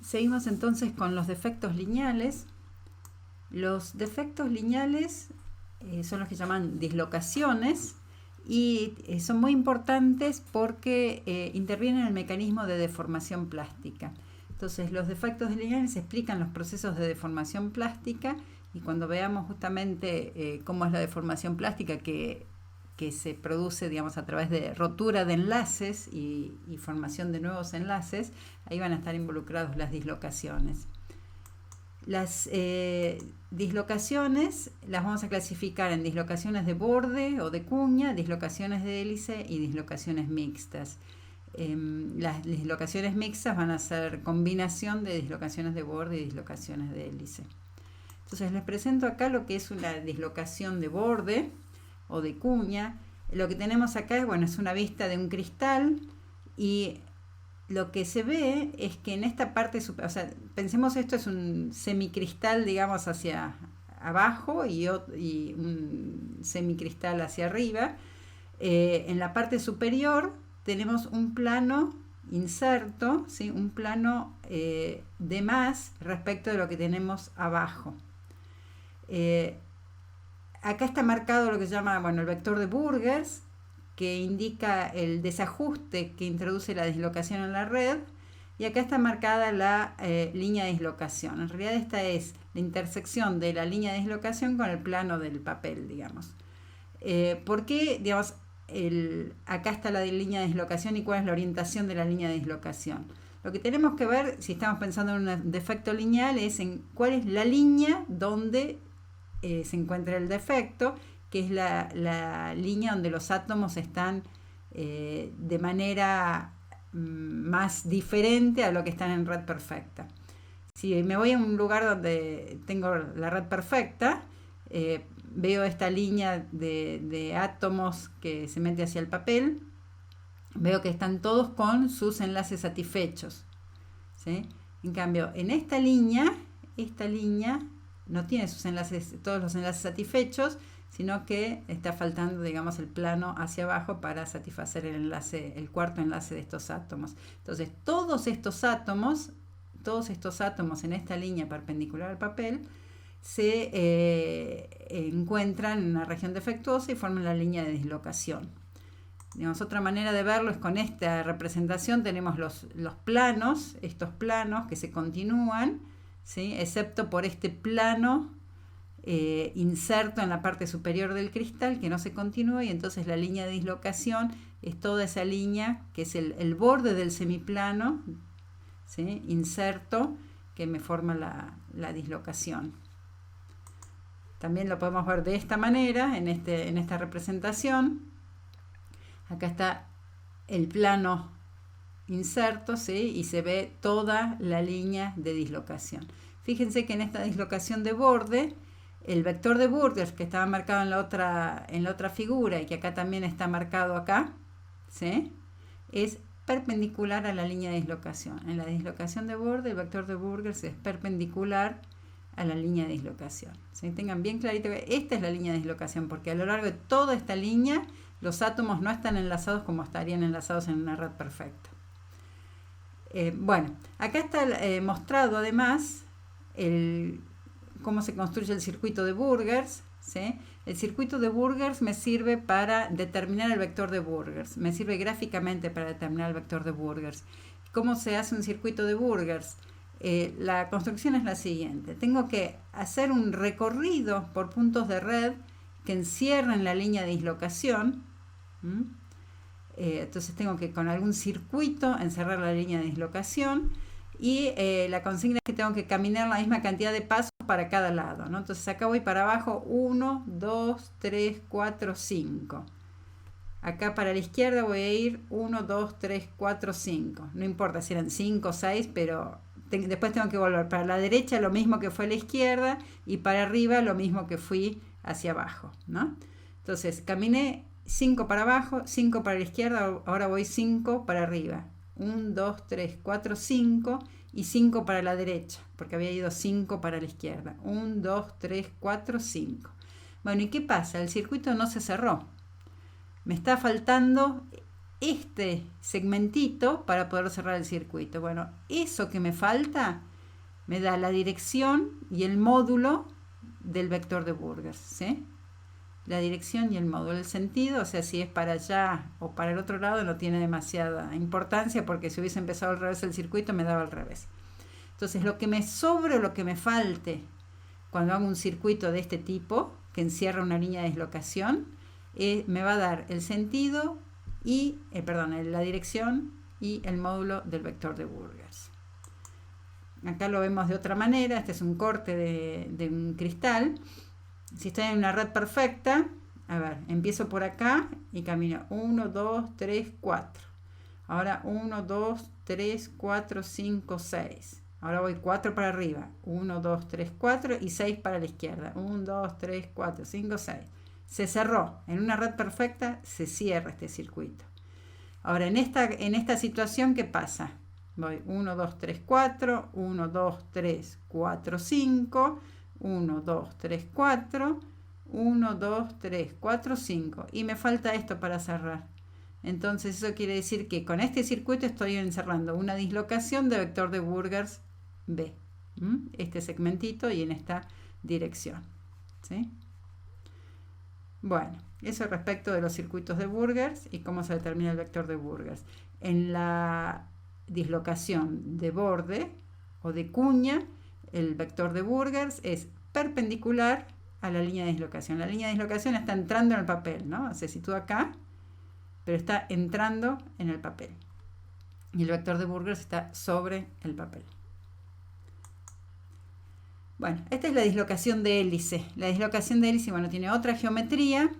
Seguimos entonces con los defectos lineales. Los defectos lineales son los que llaman dislocaciones y son muy importantes porque intervienen en el mecanismo de deformación plástica. Entonces, los defectos lineales explican los procesos de deformación plástica, y cuando veamos justamente cómo es la deformación plástica que se produce, digamos, a través de rotura de enlaces y formación de nuevos enlaces, ahí van a estar involucrados las dislocaciones. Las dislocaciones las vamos a clasificar en dislocaciones de borde o de cuña, dislocaciones de hélice y dislocaciones mixtas. Las dislocaciones mixtas van a ser combinación de dislocaciones de borde y dislocaciones de hélice. Entonces les presento acá lo que es una dislocación de borde o de cuña. Lo que tenemos acá es una vista de un cristal, y lo que se ve es que en esta parte, o sea, pensemos esto es un semicristal, digamos, hacia abajo y un semicristal hacia arriba. En la parte superior tenemos un plano inserto, ¿sí? Un plano de más respecto de lo que tenemos abajo. Acá está marcado lo que se llama, el vector de Burgers, que indica el desajuste que introduce la dislocación en la red, y acá está marcada la línea de dislocación. En realidad esta es la intersección de la línea de dislocación con el plano del papel, digamos. ¿Por qué, digamos, acá está la línea de dislocación y cuál es la orientación de la línea de dislocación? Lo que tenemos que ver, si estamos pensando en un defecto lineal, es en cuál es la línea donde se encuentra el defecto, que es la línea donde los átomos están de manera más diferente a lo que están en red perfecta. Si me voy a un lugar donde tengo la red perfecta, veo esta línea de átomos que se mete hacia el papel, veo que están todos con sus enlaces satisfechos, ¿sí? En cambio, en esta línea no tiene todos los enlaces satisfechos, sino que está faltando, digamos, el plano hacia abajo para satisfacer el cuarto enlace de estos átomos. Entonces, todos estos átomos en esta línea perpendicular al papel se encuentran en una región defectuosa y forman la línea de dislocación. Digamos, otra manera de verlo es con esta representación. Tenemos estos planos que se continúan, ¿sí? Excepto por este plano inserto en la parte superior del cristal que no se continúa, y entonces la línea de dislocación es toda esa línea que es el borde del semiplano, ¿sí? Inserto, que me forma la dislocación. También lo podemos ver de esta manera en esta representación. Acá está el plano inserto, ¿sí? Y se ve toda la línea de dislocación. Fíjense que en esta dislocación de borde, el vector de Burgers, que estaba marcado en la otra figura y que acá también está marcado acá, ¿sí? Es perpendicular a la línea de dislocación. En la dislocación de borde, el vector de Burgers es perpendicular a la línea de dislocación, ¿sí? Tengan bien clarito que esta es la línea de dislocación, porque a lo largo de toda esta línea los átomos no están enlazados como estarían enlazados en una red perfecta. Acá está mostrado además cómo se construye el circuito de Burgers, ¿sí? El circuito de Burgers me sirve para determinar el vector de Burgers, me sirve gráficamente para determinar el vector de Burgers. ¿Cómo se hace un circuito de Burgers? La construcción es la siguiente: tengo que hacer un recorrido por puntos de red que encierren la línea de dislocación. Entonces tengo que con algún circuito encerrar la línea de dislocación, y la consigna es que tengo que caminar la misma cantidad de pasos para cada lado, ¿no? Entonces acá voy para abajo 1, 2, 3, 4, 5. Acá para la izquierda voy a ir 1, 2, 3, 4, 5. No importa si eran 5 o 6, pero después tengo que volver para la derecha lo mismo que fue a la izquierda, y para arriba lo mismo que fui hacia abajo, ¿no? Entonces caminé 5 para abajo, 5 para la izquierda, ahora voy 5 para arriba. 1, 2, 3, 4, 5, y 5 para la derecha, porque había ido 5 para la izquierda. 1, 2, 3, 4, 5. Bueno, ¿y qué pasa? El circuito no se cerró. Me está faltando este segmentito para poder cerrar el circuito. Bueno, eso que me falta me da la dirección y el módulo del vector de Burgers, ¿sí? La dirección y el módulo. El sentido, o sea, si es para allá o para el otro lado, no tiene demasiada importancia, porque si hubiese empezado al revés el circuito me daba al revés. Entonces, lo que me sobre o lo que me falte cuando hago un circuito de este tipo, que encierra una línea de dislocación, me va a dar el sentido y, la dirección y el módulo del vector de Burgers. Acá lo vemos de otra manera. Este es un corte de un cristal. Si estoy en una red perfecta, a ver, empiezo por acá y camino 1, 2, 3, 4. Ahora 1, 2, 3, 4, 5, 6. Ahora voy 4 para arriba. 1, 2, 3, 4 y 6 para la izquierda. 1, 2, 3, 4, 5, 6. Se cerró. En una red perfecta se cierra este circuito. Ahora, en esta situación, ¿qué pasa? Voy 1, 2, 3, 4. 1, 2, 3, 4, 5. 1, 2, 3, 4. 1, 2, 3, 4, 5. Y me falta esto para cerrar. Entonces eso quiere decir que con este circuito estoy encerrando una dislocación de vector de Burgers B. Este segmentito y en esta dirección. ¿Sí? Bueno, eso respecto de los circuitos de Burgers y cómo se determina el vector de Burgers. En la dislocación de borde o de cuña, el vector de Burgers es perpendicular a la línea de dislocación. La línea de dislocación está entrando en el papel, ¿no? Se sitúa acá, pero está entrando en el papel. Y el vector de Burgers está sobre el papel. Bueno, esta es la dislocación de hélice. La dislocación de hélice, bueno, tiene otra geometría,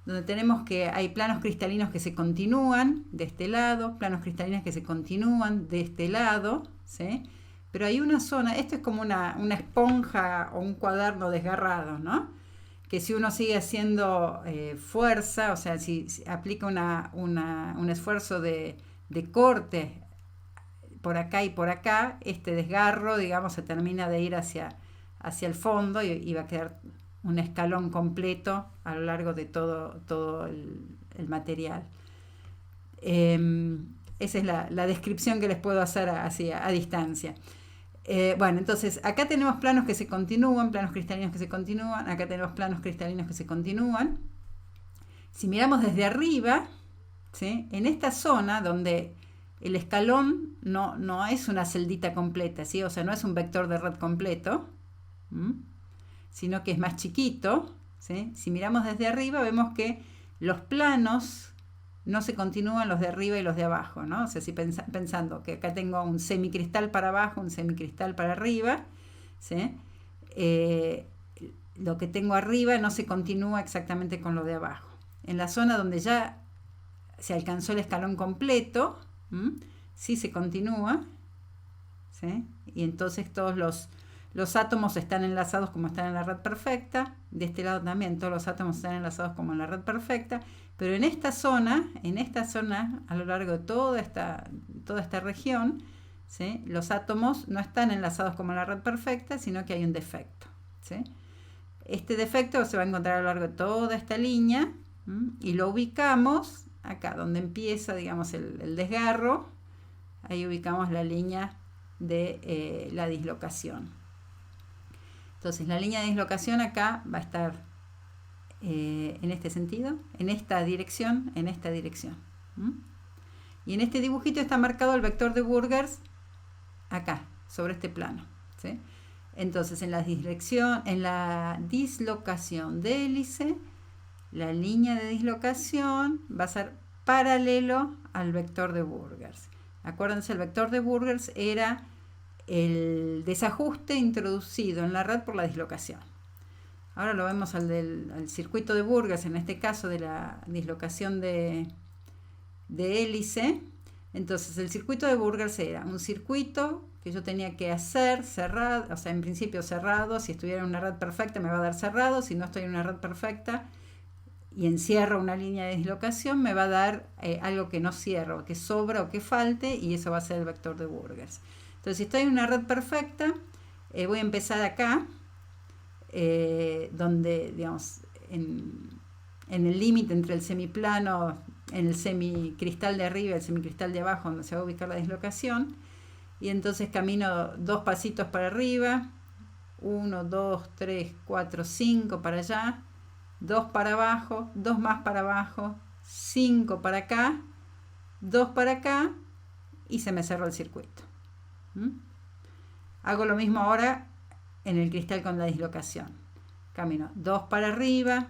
donde tenemos que hay planos cristalinos que se continúan de este lado, planos cristalinos que se continúan de este lado, ¿sí? Pero hay una zona, esto es como una esponja o un cuaderno desgarrado, ¿no? Que si uno sigue haciendo fuerza, o sea, si aplica un esfuerzo de corte por acá y por acá, este desgarro, digamos, se termina de ir hacia el fondo y va a quedar un escalón completo a lo largo de todo el material. Esa es la descripción que les puedo hacer a distancia. Bueno, entonces acá tenemos planos que se continúan, planos cristalinos que se continúan, acá tenemos planos cristalinos que se continúan. Si miramos desde arriba, ¿sí? En esta zona donde el escalón no es una celdita completa, ¿sí? O sea, no es un vector de red completo, sino que es más chiquito, ¿sí? Si miramos desde arriba vemos que los planos no se continúan, los de arriba y los de abajo, ¿no? O sea, si pensando que acá tengo un semicristal para abajo, un semicristal para arriba, ¿sí? Lo que tengo arriba no se continúa exactamente con lo de abajo. En la zona donde ya se alcanzó el escalón completo, sí se continúa, ¿sí? Y entonces todos los átomos están enlazados como están en la red perfecta. De este lado también todos los átomos están enlazados como en la red perfecta. Pero en esta zona, a lo largo de toda esta región, ¿sí? Los átomos no están enlazados como en la red perfecta, sino que hay un defecto, ¿sí? Este defecto se va a encontrar a lo largo de toda esta línea, y lo ubicamos acá, donde empieza, digamos, el desgarro. Ahí ubicamos la línea de la dislocación. Entonces, la línea de dislocación acá va a estar en este sentido, en esta dirección, en esta dirección. Y en este dibujito está marcado el vector de Burgers acá, sobre este plano, ¿sí? Entonces, en la dislocación de hélice, la línea de dislocación va a ser paralelo al vector de Burgers. Acuérdense, el vector de Burgers era el desajuste introducido en la red por la dislocación. Ahora lo vemos al circuito de Burgers, en este caso de la dislocación de hélice. Entonces, el circuito de Burgers era un circuito que yo tenía que hacer cerrado, o sea, en principio cerrado. Si estuviera en una red perfecta me va a dar cerrado. Si no estoy en una red perfecta y encierro una línea de dislocación, me va a dar algo que no cierro, que sobra o que falte, y eso va a ser el vector de Burgers. Entonces, si estoy en una red perfecta, voy a empezar acá, donde, digamos, en el límite entre el semiplano en el semicristal de arriba y el semicristal de abajo, donde se va a ubicar la dislocación. Y entonces camino 2 pasitos para arriba, 1, 2, 3, 4, 5 para allá, 2 para abajo, 2 más para abajo, 5 para acá, 2 para acá, y se me cerró el circuito. Hago lo mismo ahora en el cristal con la dislocación. Camino 2 para arriba,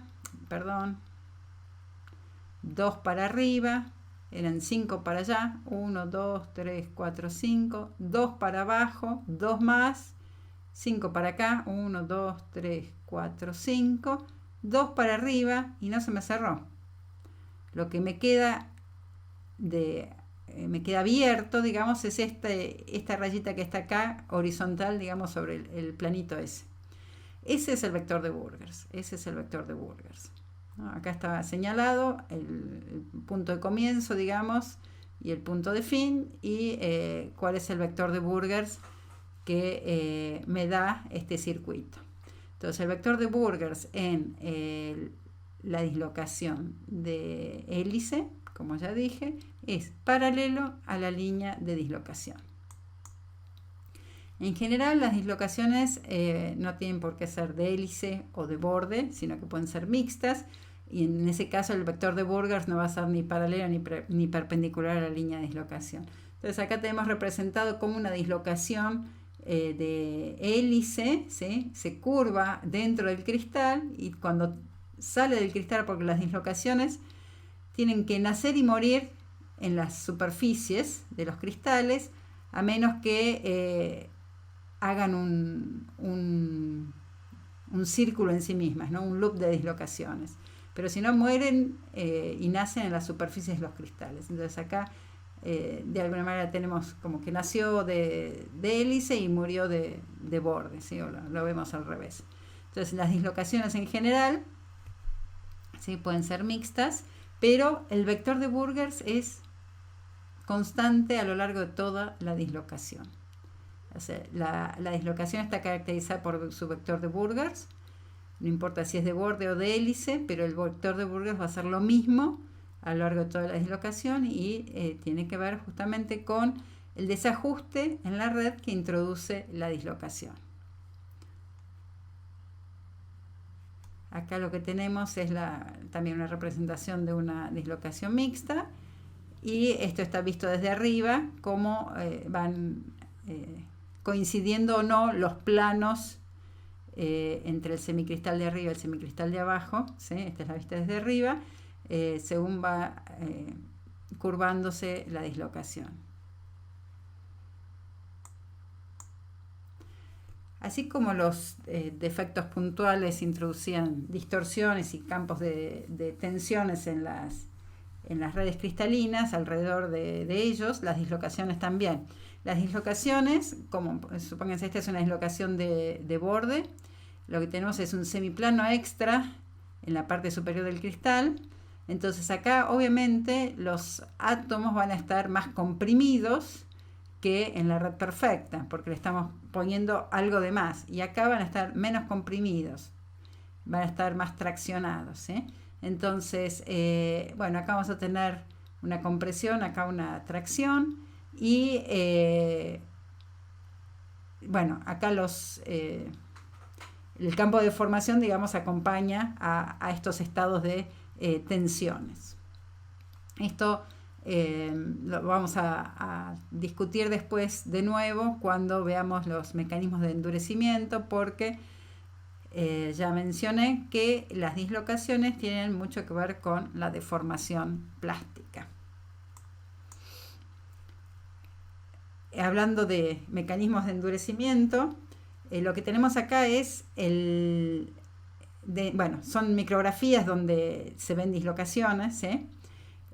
2 para arriba, eran 5 para allá, 1, 2, 3, 4, 5, 2 para abajo, 2 más, 5 para acá, 1, 2, 3, 4, 5, 2 para arriba y no se me cerró. Lo que me queda abierto, digamos, es esta rayita que está acá, horizontal, digamos, sobre el planito ese. Ese es el vector de Burgers. ¿No? Acá está señalado el punto de comienzo, digamos, y el punto de fin, y cuál es el vector de Burgers que me da este circuito. Entonces, el vector de Burgers en la dislocación de hélice, como ya dije, es paralelo a la línea de dislocación. En general, las dislocaciones no tienen por qué ser de hélice o de borde, sino que pueden ser mixtas, y en ese caso el vector de Burgers no va a ser ni paralelo ni perpendicular a la línea de dislocación. Entonces acá tenemos representado como una dislocación de hélice, ¿sí? Se curva dentro del cristal, y cuando sale del cristal, porque las dislocaciones tienen que nacer y morir en las superficies de los cristales, a menos que hagan un círculo en sí mismas, ¿no? Un loop de dislocaciones. Pero si no, mueren y nacen en las superficies de los cristales. Entonces acá de alguna manera tenemos como que nació de hélice y murió de borde, ¿sí? O lo vemos al revés. Entonces las dislocaciones en general, ¿sí? Pueden ser mixtas, pero el vector de Burgers es constante a lo largo de toda la dislocación. O sea, la dislocación está caracterizada por su vector de Burgers. No importa si es de borde o de hélice, pero el vector de Burgers va a ser lo mismo a lo largo de toda la dislocación, y tiene que ver justamente con el desajuste en la red que introduce la dislocación. Acá lo que tenemos es también una representación de una dislocación mixta, y esto está visto desde arriba, cómo van coincidiendo o no los planos entre el semicristal de arriba y el semicristal de abajo, ¿sí? Esta es la vista desde arriba, según va curvándose la dislocación. Así como los defectos puntuales introducían distorsiones y campos de tensiones en las redes cristalinas alrededor de ellos, las dislocaciones también. Las dislocaciones, como supónganse, esta es una dislocación de borde, lo que tenemos es un semiplano extra en la parte superior del cristal. Entonces acá obviamente los átomos van a estar más comprimidos que en la red perfecta, porque le estamos poniendo algo de más, y acá van a estar menos comprimidos, van a estar más traccionados, ¿sí? Entonces, bueno, acá vamos a tener una compresión, acá una tracción, y bueno, acá el campo de deformación, digamos, acompaña a estos estados de tensiones. Esto lo vamos a discutir después de nuevo cuando veamos los mecanismos de endurecimiento, porque ya mencioné que las dislocaciones tienen mucho que ver con la deformación plástica. Hablando de mecanismos de endurecimiento, lo que tenemos acá es son micrografías donde se ven dislocaciones, ¿sí?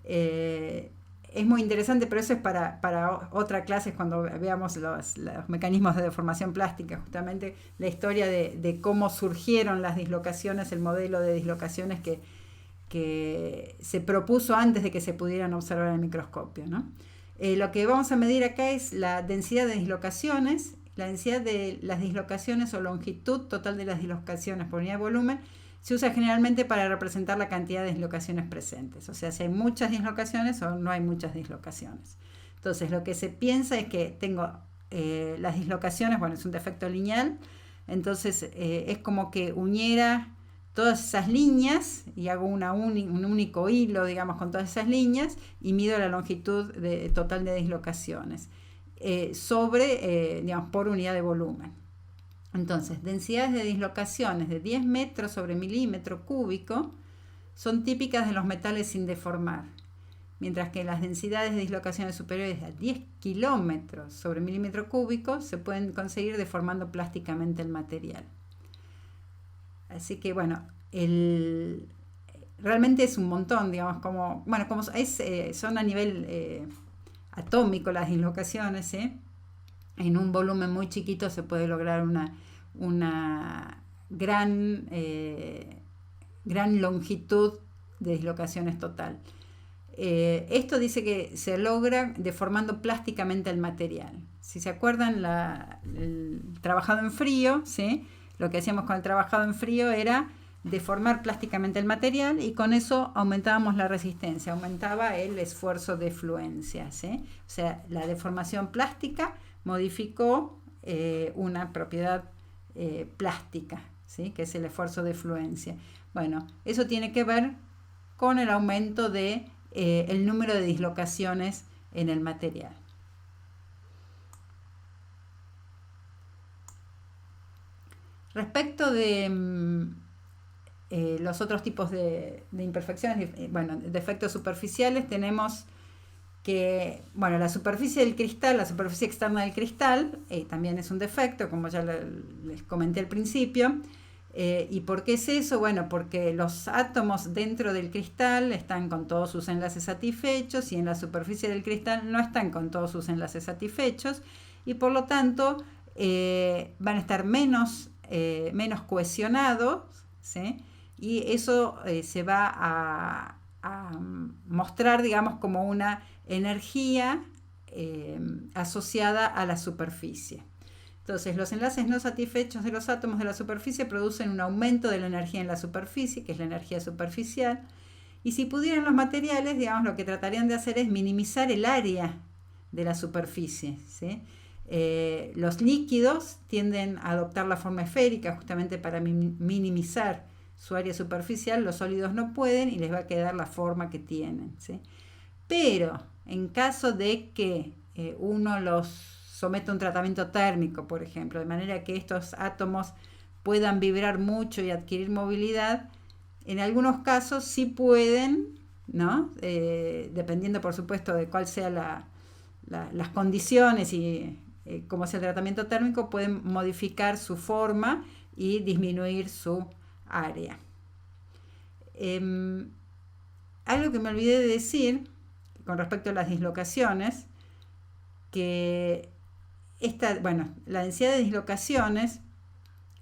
Es muy interesante, pero eso es para otra clase, cuando veamos los mecanismos de deformación plástica, justamente la historia de cómo surgieron las dislocaciones, el modelo de dislocaciones que se propuso antes de que se pudieran observar en el microscopio, ¿no? Lo que vamos a medir acá es la densidad de dislocaciones. La densidad de las dislocaciones o longitud total de las dislocaciones por unidad de volumen se usa generalmente para representar la cantidad de dislocaciones presentes. O sea, si hay muchas dislocaciones o no hay muchas dislocaciones. Entonces, lo que se piensa es que tengo las dislocaciones, bueno, es un defecto lineal, entonces es como que uniera todas esas líneas y hago un único hilo, digamos, con todas esas líneas y mido la longitud total de dislocaciones digamos, por unidad de volumen. Entonces, densidades de dislocaciones de 10 metros sobre milímetro cúbico son típicas de los metales sin deformar, mientras que las densidades de dislocaciones superiores a 10 kilómetros sobre milímetro cúbico se pueden conseguir deformando plásticamente el material. Así que bueno, realmente es un montón, digamos, como son a nivel atómico las dislocaciones, en un volumen muy chiquito se puede lograr una gran longitud de dislocaciones total. Esto dice que se logra deformando plásticamente el material. Si se acuerdan, el trabajado en frío, ¿sí? Lo que hacíamos con el trabajado en frío era deformar plásticamente el material y con eso aumentábamos la resistencia, aumentaba el esfuerzo de fluencia, ¿sí? O sea, la deformación plástica modificó una propiedad plástica, ¿sí? Que es el esfuerzo de fluencia. Bueno, eso tiene que ver con el aumento de el número de dislocaciones en el material. Respecto de los otros tipos de imperfecciones, defectos superficiales, tenemos que, la superficie del cristal, la superficie externa del cristal, también es un defecto, como ya les comenté al principio. ¿Y por qué es eso? Bueno, porque los átomos dentro del cristal están con todos sus enlaces satisfechos y en la superficie del cristal no están con todos sus enlaces satisfechos y por lo tanto van a estar menos cohesionados, ¿sí? Y eso se va a mostrar, digamos, como una energía asociada a la superficie. Entonces, los enlaces no satisfechos de los átomos de la superficie producen un aumento de la energía en la superficie, que es la energía superficial. Y si pudieran los materiales, digamos, lo que tratarían de hacer es minimizar el área de la superficie, ¿sí? Los líquidos tienden a adoptar la forma esférica justamente para minimizar su área superficial. Los sólidos no pueden y les va a quedar la forma que tienen, ¿sí? Pero en caso de que uno los somete a un tratamiento térmico, por ejemplo, de manera que estos átomos puedan vibrar mucho y adquirir movilidad, en algunos casos sí pueden, ¿no? Dependiendo, por supuesto, de cuál sea las condiciones y cómo sea el tratamiento térmico, pueden modificar su forma y disminuir su área. Algo que me olvidé de decir con respecto a las dislocaciones, que la densidad de dislocaciones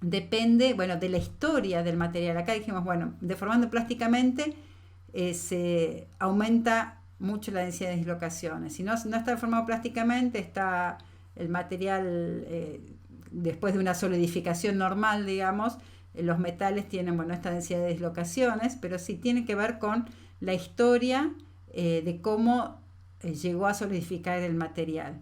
depende, de la historia del material. Acá dijimos, deformando plásticamente se aumenta mucho la densidad de dislocaciones. Si no está deformado plásticamente, está el material después de una solidificación normal, digamos, los metales tienen, esta densidad de dislocaciones, pero sí tiene que ver con la historia de cómo llegó a solidificar el material.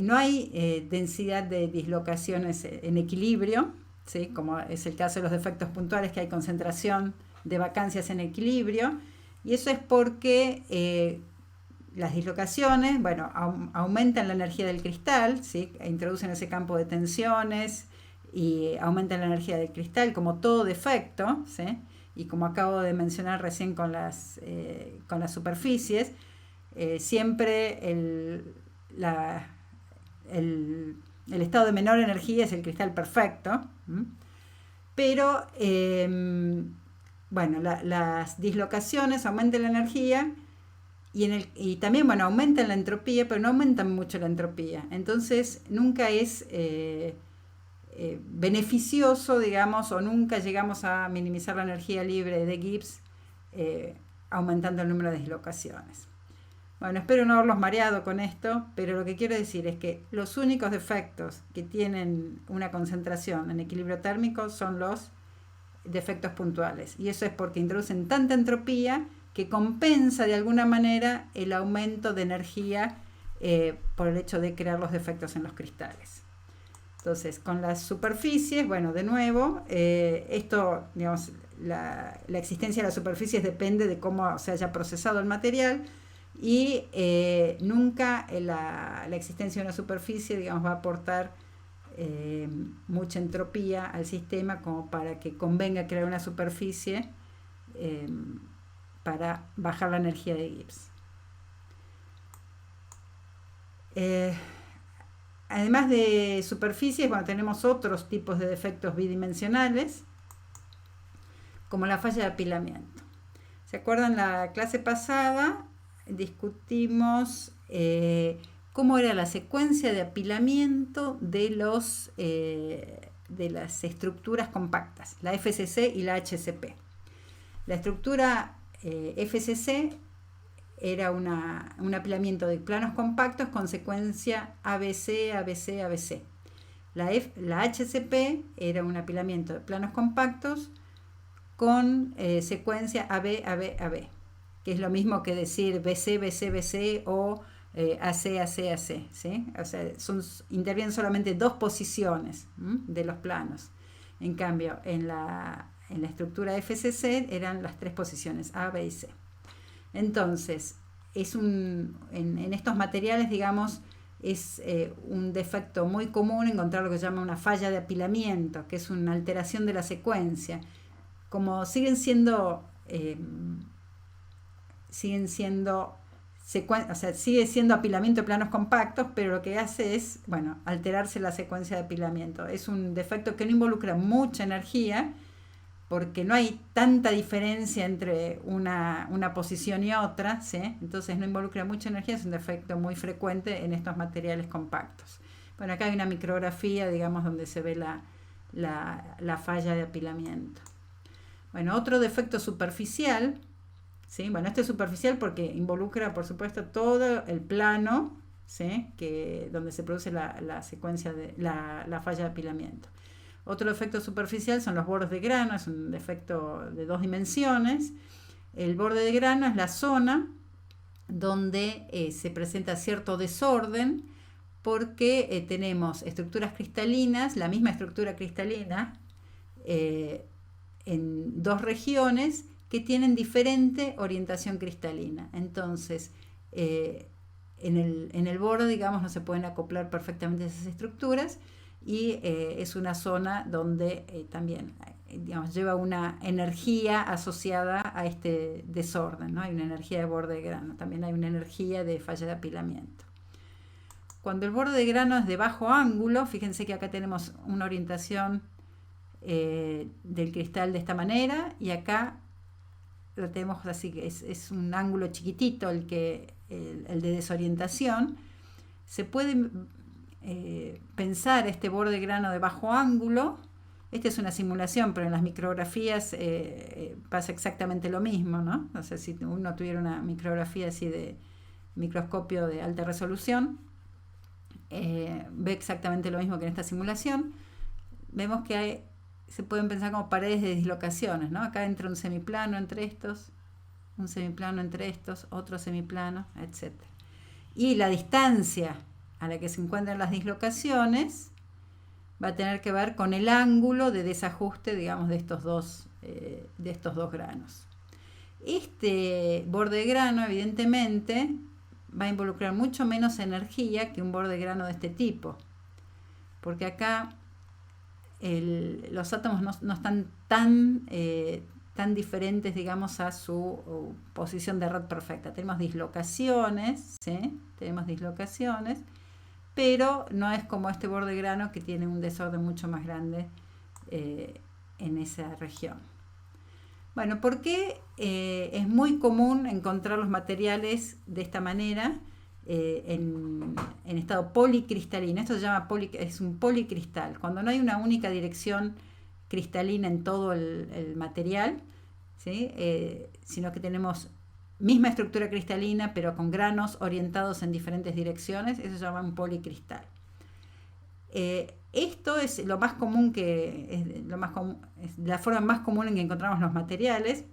No hay densidad de dislocaciones en equilibrio, ¿sí? Como es el caso de los defectos puntuales, que hay concentración de vacancias en equilibrio, y eso es porque las dislocaciones, aumentan la energía del cristal, ¿sí? Introducen ese campo de tensiones y aumentan la energía del cristal, como todo defecto, ¿sí? Y como acabo de mencionar recién con las superficies, siempre el estado de menor energía es el cristal perfecto, pero las dislocaciones aumentan la energía y también aumentan la entropía, pero no aumentan mucho la entropía. Entonces nunca es beneficioso, digamos, o nunca llegamos a minimizar la energía libre de Gibbs aumentando el número de dislocaciones. Espero no haberlos mareado con esto, pero lo que quiero decir es que los únicos defectos que tienen una concentración en equilibrio térmico son defectos puntuales. Y eso es porque introducen tanta entropía que compensa de alguna manera el aumento de energía por el hecho de crear los defectos en los cristales. Entonces, con las superficies, bueno, de nuevo, esto, digamos, la existencia de las superficies depende de cómo se haya procesado el material y nunca la existencia de una superficie, digamos, va a aportar mucha entropía al sistema como para que convenga crear una superficie para bajar la energía de Gibbs. Además de superficies, bueno, tenemos otros tipos de defectos bidimensionales, como la falla de apilamiento. ¿Se acuerdan? La clase pasada discutimos cómo era la secuencia de apilamiento de las estructuras compactas, la FCC y la HCP. La estructura FCC era un apilamiento de planos compactos con secuencia ABC, ABC, ABC. La HCP era un apilamiento de planos compactos con secuencia AB, AB, AB, que es lo mismo que decir BC, BC, BC o AC, AC, AC, ¿sí? O sea, intervienen solamente dos posiciones de los planos. En cambio, en la estructura FCC eran las tres posiciones, A, B y C. Entonces, en estos materiales, digamos, es un defecto muy común encontrar lo que se llama una falla de apilamiento, que es una alteración de la secuencia. Como siguen siendo sigue siendo apilamiento de planos compactos, pero lo que hace es, bueno, alterarse la secuencia de apilamiento. Es un defecto que no involucra mucha energía, porque no hay tanta diferencia entre una posición y otra, ¿sí? Entonces no involucra mucha energía, es un defecto muy frecuente en estos materiales compactos. Bueno, acá hay una micrografía, digamos, donde se ve la falla de apilamiento. Bueno, otro defecto superficial, ¿sí? Bueno, este es superficial porque involucra, por supuesto, todo el plano, ¿sí? Donde se produce la secuencia de la falla de apilamiento. Otro defecto superficial son los bordes de grano, es un defecto de dos dimensiones. El borde de grano es la zona donde se presenta cierto desorden porque tenemos estructuras cristalinas, la misma estructura cristalina, en dos regiones que tienen diferente orientación cristalina. Entonces, en el borde, digamos, no se pueden acoplar perfectamente esas estructuras y es una zona donde también, digamos, lleva una energía asociada a este desorden, ¿no? Hay una energía de borde de grano, también hay una energía de falla de apilamiento. Cuando el borde de grano es de bajo ángulo, fíjense que acá tenemos una orientación del cristal de esta manera y acá lo tenemos así, que es un ángulo chiquitito el de desorientación. Se puede pensar este borde de grano de bajo ángulo. Esta es una simulación, pero en las micrografías pasa exactamente lo mismo, ¿no? O sea, si uno tuviera una micrografía así de microscopio de alta resolución, ve exactamente lo mismo que en esta simulación. Vemos que se pueden pensar como paredes de dislocaciones, ¿no? Acá entra un semiplano entre estos, un semiplano entre estos, otro semiplano, etc. Y la distancia a la que se encuentran las dislocaciones va a tener que ver con el ángulo de desajuste, digamos, de estos dos granos. Este borde de grano, evidentemente, va a involucrar mucho menos energía que un borde de grano de este tipo, porque acá los átomos no están tan diferentes, digamos, a su posición de red perfecta. Tenemos dislocaciones, ¿sí? Tenemos dislocaciones, pero no es como este borde de grano que tiene un desorden mucho más grande en esa región. Bueno, ¿por qué es muy común encontrar los materiales de esta manera en estado policristalino? Esto se llama es un policristal, cuando no hay una única dirección cristalina en todo el material, ¿sí? Sino que tenemos misma estructura cristalina pero con granos orientados en diferentes direcciones. Eso se llama un policristal. Esto es lo más común es la forma más común en que encontramos los materiales,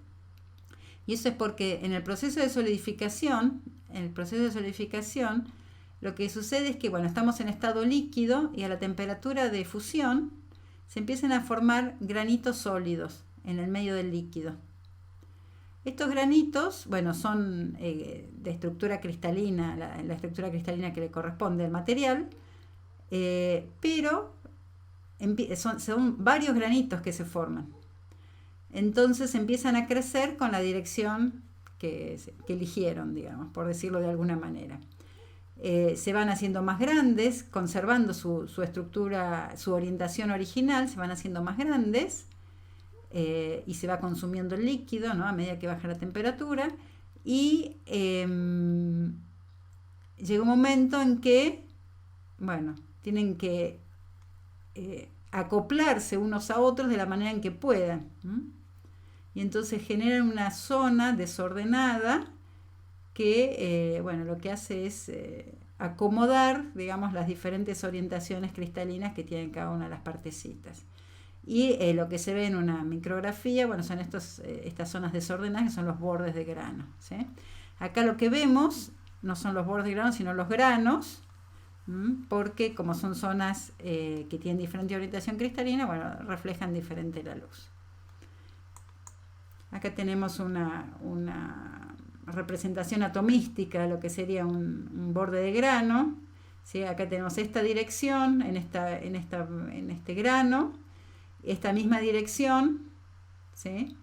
y eso es porque en el proceso de solidificación, lo que sucede es que, bueno, estamos en estado líquido y a la temperatura de fusión se empiezan a formar granitos sólidos en el medio del líquido. Estos granitos, bueno, son de estructura cristalina, la estructura cristalina que le corresponde al material, pero son varios granitos que se forman. Entonces empiezan a crecer con la dirección que eligieron, digamos, por decirlo de alguna manera. Se van haciendo más grandes, conservando su estructura, su orientación original, se van haciendo más grandes, y se va consumiendo el líquido, ¿no?, a medida que baja la temperatura, y llega un momento en que, bueno, tienen que acoplarse unos a otros de la manera en que puedan, ¿m? Y entonces generan una zona desordenada que, bueno, lo que hace es acomodar, digamos, las diferentes orientaciones cristalinas que tienen cada una de las partecitas. Y lo que se ve en una micrografía, bueno, son estas zonas desordenadas, que son los bordes de grano, ¿sí? Acá lo que vemos no son los bordes de grano, sino los granos, porque como son zonas que tienen diferente orientación cristalina, bueno, reflejan diferente la luz. Acá tenemos una representación atomística de lo que sería un borde de grano, ¿sí? Acá tenemos esta dirección en este grano, esta misma dirección, ¿sí?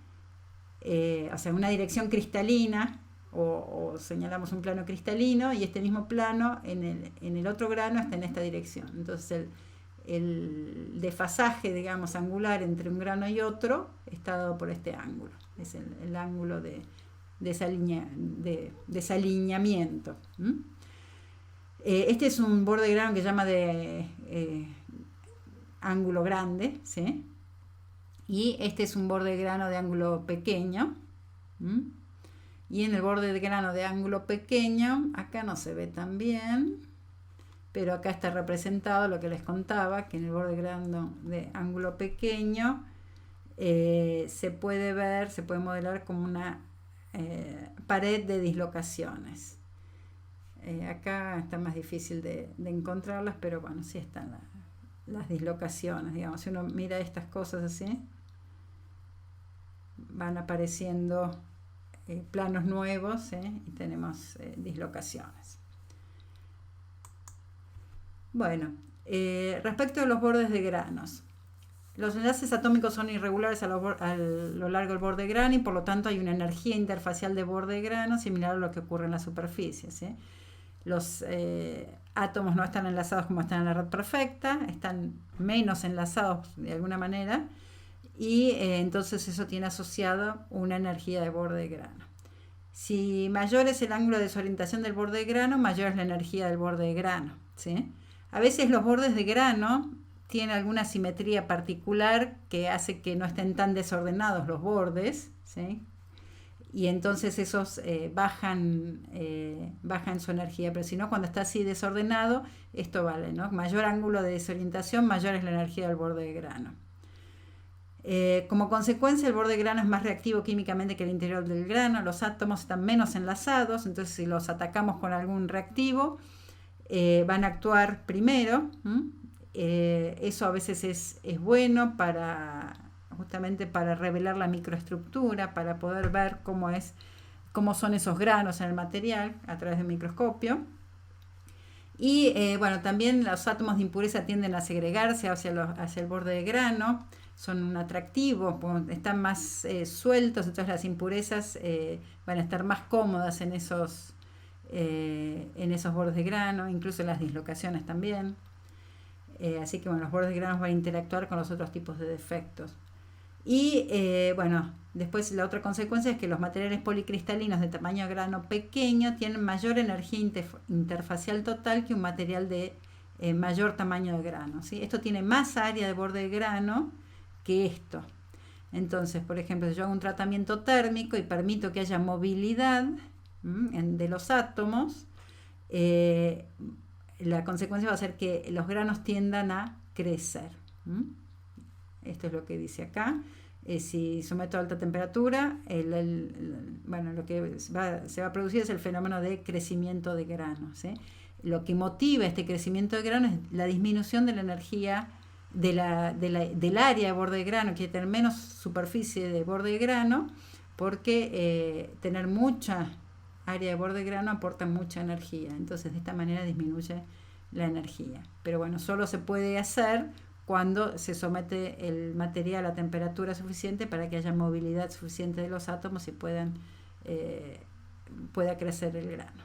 O sea, una dirección cristalina, o señalamos un plano cristalino, y este mismo plano en el otro grano está en esta dirección. Entonces el desfasaje, digamos, angular entre un grano y otro está dado por este ángulo. Es el ángulo de desalineamiento. Este es un borde de grano que se llama de ángulo grande, ¿sí? Y este es un borde de grano de ángulo pequeño. Y en el borde de grano de ángulo pequeño, acá no se ve tan bien, pero acá está representado lo que les contaba, que en el borde de grano de ángulo pequeño se puede modelar como una pared de dislocaciones. Acá está más difícil de encontrarlas, pero bueno, sí están las dislocaciones, digamos. Si uno mira estas cosas así, van apareciendo planos nuevos, y tenemos dislocaciones. Bueno, respecto a los bordes de granos, los enlaces atómicos son irregulares a lo largo del borde de grano, y por lo tanto hay una energía interfacial de borde de grano similar a lo que ocurre en la superficie, ¿sí? Los átomos no están enlazados como están en la red perfecta, están menos enlazados de alguna manera, y entonces eso tiene asociado una energía de borde de grano. Si mayor es el ángulo de desorientación del borde de grano, mayor es la energía del borde de grano, ¿sí? A veces los bordes de grano tienen alguna simetría particular que hace que no estén tan desordenados los bordes, ¿sí? Y entonces esos bajan su energía, pero si no, cuando está así desordenado, esto vale, ¿no? Mayor ángulo de desorientación, mayor es la energía del borde de grano. Como consecuencia, el borde de grano es más reactivo químicamente que el interior del grano, los átomos están menos enlazados, entonces si los atacamos con algún reactivo, van a actuar primero. Eso a veces es bueno justamente para revelar la microestructura, para poder ver cómo son esos granos en el material a través de un microscopio. Y bueno, también los átomos de impureza tienden a segregarse hacia el borde de grano, son un atractivo, están más sueltos, entonces las impurezas van a estar más cómodas en esos bordes de grano, incluso las dislocaciones también. Así que bueno, los bordes de grano van a interactuar con los otros tipos de defectos. Y bueno, después la otra consecuencia es que los materiales policristalinos de tamaño de grano pequeño tienen mayor energía interfacial total que un material de mayor tamaño de grano, ¿sí? Esto tiene más área de borde de grano que esto. Entonces, por ejemplo, si yo hago un tratamiento térmico y permito que haya movilidad de los átomos, la consecuencia va a ser que los granos tiendan a crecer. Esto es lo que dice acá. Si someto a alta temperatura, lo que se va a producir es el fenómeno de crecimiento de granos. Lo que motiva este crecimiento de granos es la disminución de la energía del área de borde de grano, que tener menos superficie de borde de grano, porque tener mucha área de borde de grano aporta mucha energía. Entonces, de esta manera disminuye la energía. Pero bueno, solo se puede hacer cuando se somete el material a temperatura suficiente para que haya movilidad suficiente de los átomos y pueda crecer el grano.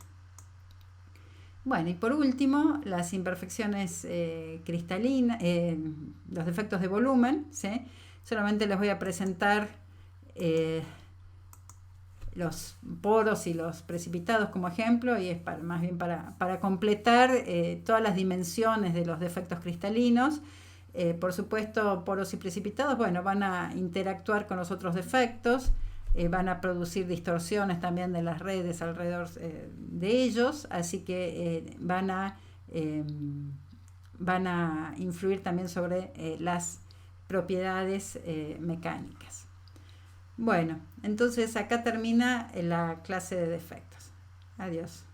Bueno, y por último, las imperfecciones cristalinas, los defectos de volumen, ¿sí? Solamente les voy a presentar los poros y los precipitados como ejemplo, y es más bien para completar todas las dimensiones de los defectos cristalinos. Por supuesto, poros y precipitados, van a interactuar con los otros defectos, van a producir distorsiones también de las redes alrededor de ellos, así que van a influir también sobre las propiedades mecánicas. Bueno, entonces acá termina la clase de defectos. Adiós.